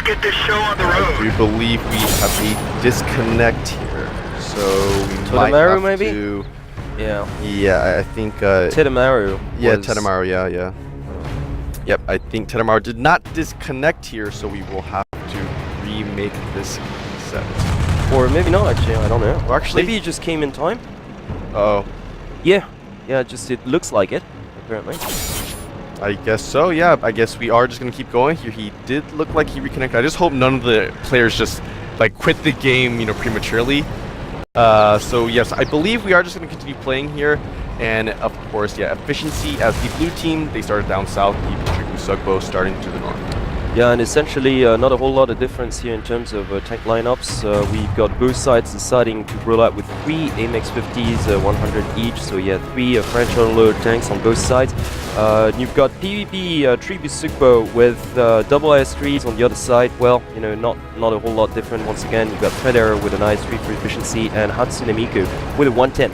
get this show on the road. I do believe we have a disconnect here, so we might Tedemaru, have maybe? to. Yeah. Yeah, I think. Tedemaru. Yeah, Tedemaru. Yeah. Yep, I think Tedemaru did not disconnect here, so we will have to remake this set. Or maybe not, actually. I don't know. Well, actually, maybe he just came in time. Oh. Yeah. Just it looks like it, apparently. I guess so, yeah. I guess we are just going to keep going here. He did look like he reconnected. I just hope none of the players just, like, quit the game, you know, prematurely. So, yes, I believe we are just going to continue playing here. And, of course, yeah, efficiency as the blue team. They started down south. The Tribu Sugbo starting to the north. Yeah, and essentially not a whole lot of difference here in terms of tank lineups. We've got both sides deciding to roll out with 3 AMX-50s, 100 each. So yeah, 3 French unload tanks on both sides. You've got PvP Tribu Sugbo with double IS-3s on the other side. Well, you know, not a whole lot different. Once again, you've got Predator with an IS-3 for efficiency and Hatsune Miku with a 110.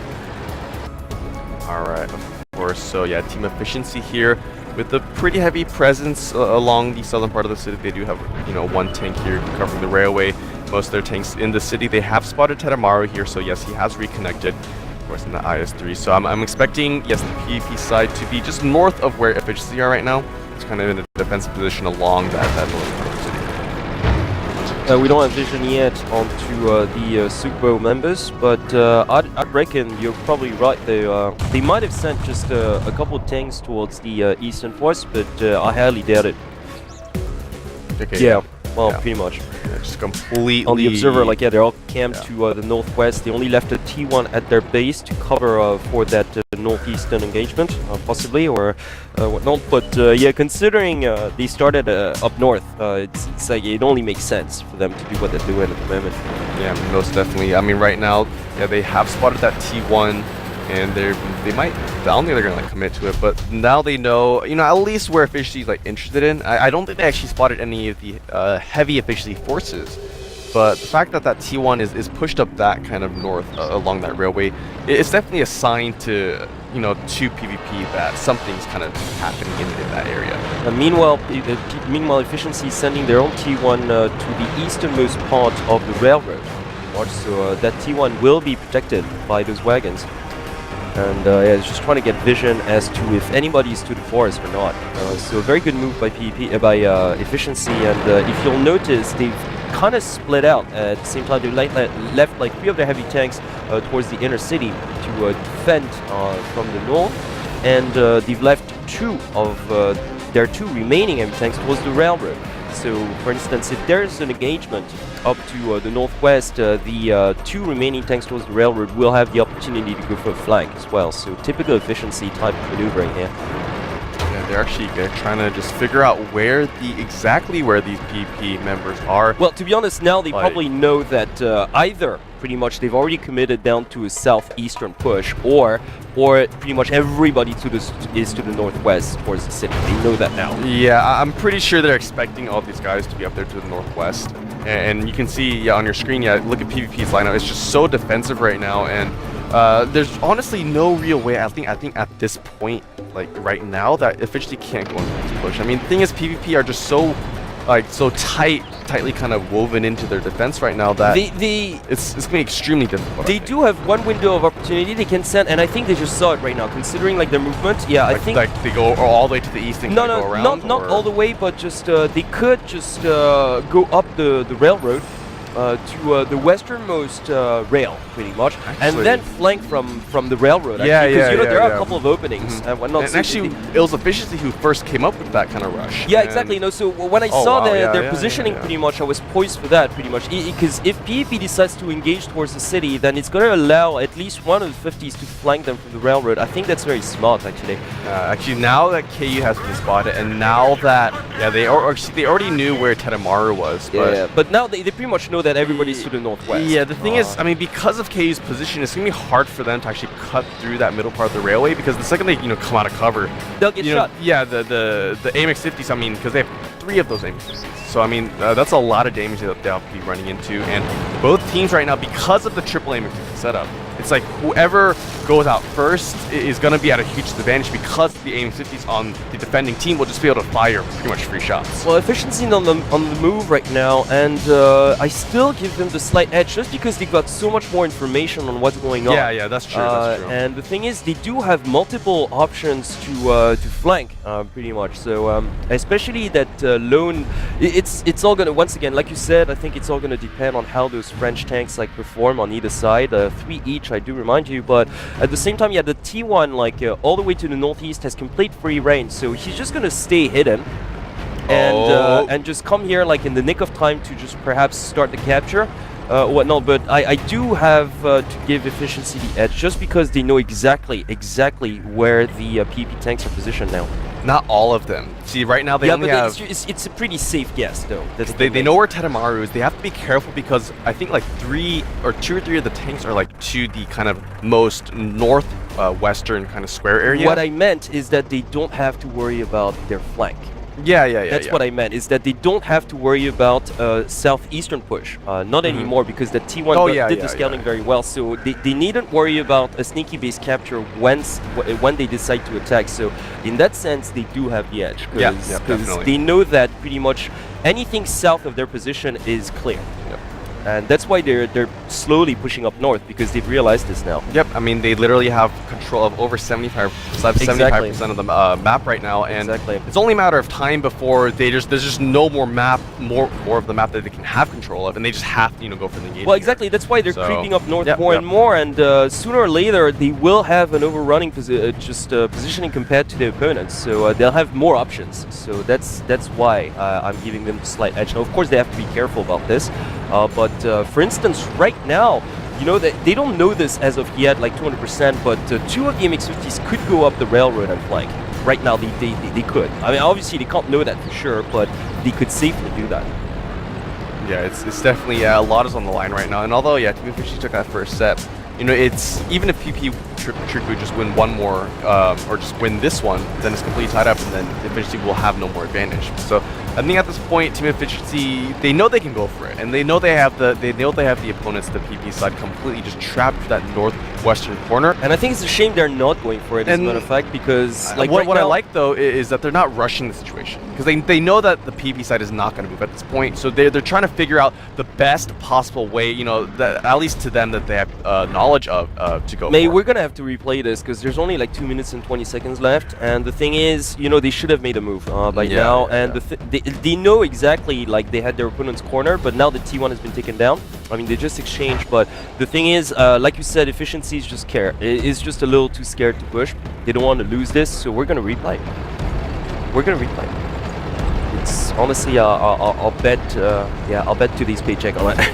Alright, of course. So yeah, team efficiency here. With a pretty heavy presence along the southern part of the city. They do have, you know, 1 tank here covering the railway. Most of their tanks in the city. They have spotted Tedemaru here, so yes, he has reconnected, of course, in the IS-3. So I'm expecting, yes, the PvP side to be just north of where efficiency are right now. It's kind of in a defensive position along that north part of the city. We don't have vision yet onto the Sugbo members, but I'd reckon you're probably right. They might have sent just a couple of tanks towards the eastern force, but I highly doubt it. Okay, yeah, well, yeah. pretty much. Yeah, just completely... On the observer, like, yeah, they're all camped to the northwest. They only left a T1 at their base to cover for that northeastern engagement, possibly, or whatnot. But yeah, considering they started up north, it's like it only makes sense for them to do what they're doing at the moment. Yeah, most definitely. I mean, right now, yeah, they have spotted that T1, and they might, I don't think they're gonna like commit to it, but now they know, you know, at least where efficiency is like interested in. I don't think they actually spotted any of the heavy efficiency forces, but the fact that that T1 is pushed up that kind of north along that railway, it's definitely a sign to, you know, to PvP that something's kind of happening in that area. Meanwhile, efficiency is sending their own T1 to the easternmost part of the railroad. So that T1 will be protected by those wagons. And yeah, it's just trying to get vision as to if anybody's to the forest or not. So a very good move by efficiency, and if you'll notice, they've kind of split out at the same time. They left like 3 of their heavy tanks towards the inner city to defend from the north, and they've left 2 of their 2 remaining heavy tanks towards the railroad. So, for instance, if there's an engagement up to the northwest, the 2 remaining tanks towards the railroad will have the opportunity to go for a flank as well. So, typical efficiency type of maneuvering here. Yeah, they're trying to just figure out exactly where these PvP members are. Well, to be honest, now they probably know that either pretty much they've already committed down to a southeastern push, or pretty much everybody is to the northwest towards the city. They know that now. Yeah, I'm pretty sure they're expecting all of these guys to be up there to the northwest. And you can see on your screen, look at PvP's lineup. It's just so defensive right now, and there's honestly no real way. I think at this point, like right now, that efficiency can't go into this push. I mean, the thing is, PvP are just so tightly kind of woven into their defense right now that it's going to be extremely difficult. They do have one window of opportunity they can send, and I think they just saw it right now, considering like their movement. Yeah, I think like they go all the way to the east and go around. Not all the way, but just they could just go up the railroad to the westernmost rail, pretty much, and then flank from the railroad. Because there are a couple of openings and whatnot. And actually, it was efficiency who first came up with that kind of rush. Yeah, exactly. No, so when I saw their positioning, pretty much, I was poised for that, pretty much. Because if PvP decides to engage towards the city, then it's going to allow at least one of the 50s to flank them from the railroad. I think that's very smart, actually. Actually, now that KU has been spotted, and now that they already knew where Tedemaru was. But now they pretty much know that everybody's to the northwest. Yeah, the thing is, I mean, because of KU's position, it's going to be hard for them to actually cut through that middle part of the railway, because the second they, come out of cover, they'll get shot. Yeah, the AMX-50s, I mean, because they have 3 of those AMX-50s. So, I mean, that's a lot of damage that they'll be running into. And both teams right now, because of the triple AMX-50 setup, it's like whoever goes out first is going to be at a huge disadvantage because the aim-50s on the defending team will just be able to fire pretty much free shots. Well, efficiency on the move right now, and I still give them the slight edge just because they got so much more information on what's going on. Yeah, that's true. That's true. And the thing is, they do have multiple options to flank, pretty much. So especially that lone, it's all gonna, once again, like you said, I think it's all gonna depend on how those French tanks like perform on either side. 3 each, I do remind you, but at the same time, yeah, the T1 like all the way to the northeast has complete free reign, so he's just gonna stay hidden and just come here like in the nick of time to just perhaps start the capture. Whatnot, but I do have to give efficiency the edge just because they know exactly where the PP tanks are positioned now. Not all of them. See, right now they only have... It's a pretty safe guess, though. They know where Tadamaru is. They have to be careful because I think like 2 or 3 of the tanks are like to the kind of most northwestern kind of square area. What I meant is that they don't have to worry about their flank. Yeah. That's what I meant, is that they don't have to worry about southeastern push. Not anymore, because the T1 did the scouting very well, so they needn't worry about a sneaky base capture when they decide to attack. So in that sense, they do have the edge, because they know that pretty much anything south of their position is clear. Yep. And that's why they're slowly pushing up north, because they've realized this now. Yep, I mean, they literally have control of over 75% of the map right now, and it's only a matter of time before there's just no more map, more of the map that they can have control of, and they just have to go for the engagement. Well, exactly. That's why they're creeping up north more and more, and sooner or later they will have an overrunning positioning compared to their opponents. So they'll have more options. So that's why I'm giving them a slight edge. Now, of course, they have to be careful about this, but for instance, right now, they don't know this as of yet, like 200%, but 2 of the MX-50s could go up the railroad and flank. Right now, they could. I mean, obviously, they can't know that for sure, but they could safely do that. Yeah, it's definitely, a lot is on the line right now. And although, Tribu Sugbo took that first set, it's, even if PP Tribu just win one more, or just win this one, then it's completely tied up, and then Efficiency will have no more advantage. So I think at this point, Team Efficiency, they know they can go for it, and they know they have the opponents, the PP side, completely just trapped that northwestern corner. And I think it's a shame they're not going for it, as a matter of fact, because like what I like though is that they're not rushing the situation, because they know that the PP side is not going to move at this point, so they're trying to figure out the best possible way, that at least to them that they have knowledge of to go. We're gonna have to replay this because there's only like 2 minutes and 20 seconds left, and the thing is, they should have made a move by now, and they know exactly, like, they had their opponent's corner, but now the T1 has been taken down. I mean, they just exchanged, but the thing is, like you said, Efficiency is just just a little too scared to push. They don't want to lose this, so we're gonna replay. It's honestly, I'll bet to these paycheck on it.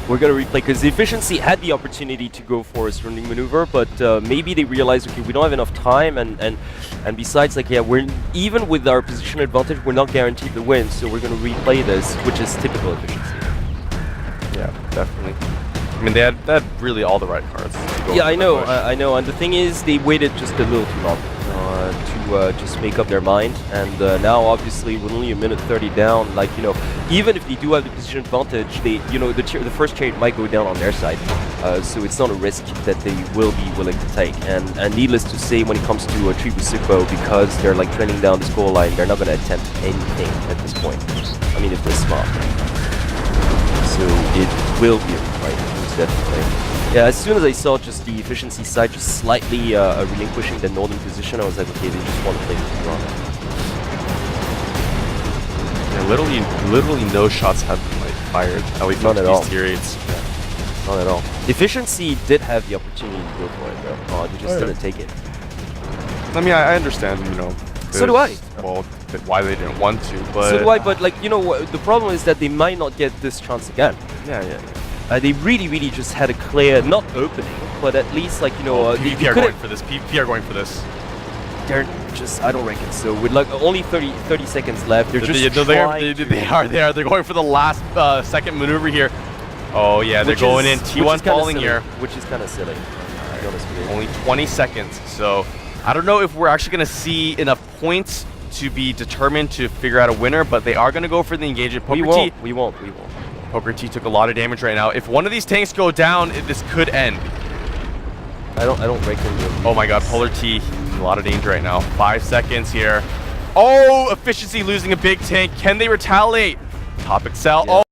We're gonna replay because the Efficiency had the opportunity to go for a surrounding maneuver, but maybe they realized, okay, we don't have enough time, and besides, like, we're even with our position advantage, we're not guaranteed the win, so we're gonna replay this, which is typical Efficiency. Yeah, definitely. I mean, they had really all the right cards. Yeah, I know, and the thing is, they waited just a little too long to just make up their mind, and now obviously with only 1:30 down, like, even if they do have the position advantage, they, the first trade might go down on their side, so it's not a risk that they will be willing to take. And needless to say, when it comes to Tribu Sugbo, because they're like trending down the score line, they're not going to attempt anything at this point. I mean, if they're smart. So it will be a fight, most definitely. Yeah, as soon as I saw just the Efficiency side just slightly relinquishing the northern position, I was like, okay, they just want to play this wrong. Yeah, literally no shots have been like fired. At least none at all. Tier 8s. Yeah. Not at all. Efficiency did have the opportunity to go for it, though. They just didn't take it. I mean, I understand, So do I. Well, why they didn't want to, but... So do I, but, like, the problem is that they might not get this chance again. Yeah. They really just had a clear, not opening, but at least, like, PP are going for this. PP are going for this. They're just, I don't reckon so. With like only 30 seconds left, they're just They're going for the last second maneuver here. Oh yeah, they're going in. T1 falling here, which is kind of silly. To be honest with you. Only 20 seconds, so I don't know if we're actually going to see enough points to be determined to figure out a winner, but they are going to go for the engagement. We won't. Poker T took a lot of damage right now. If one of these tanks go down, this could end. I don't reckon. Oh my God, Polar T, in a lot of danger right now. 5 seconds here. Oh, efficiency losing a big tank. Can they retaliate? Top Excel. Yeah. Oh.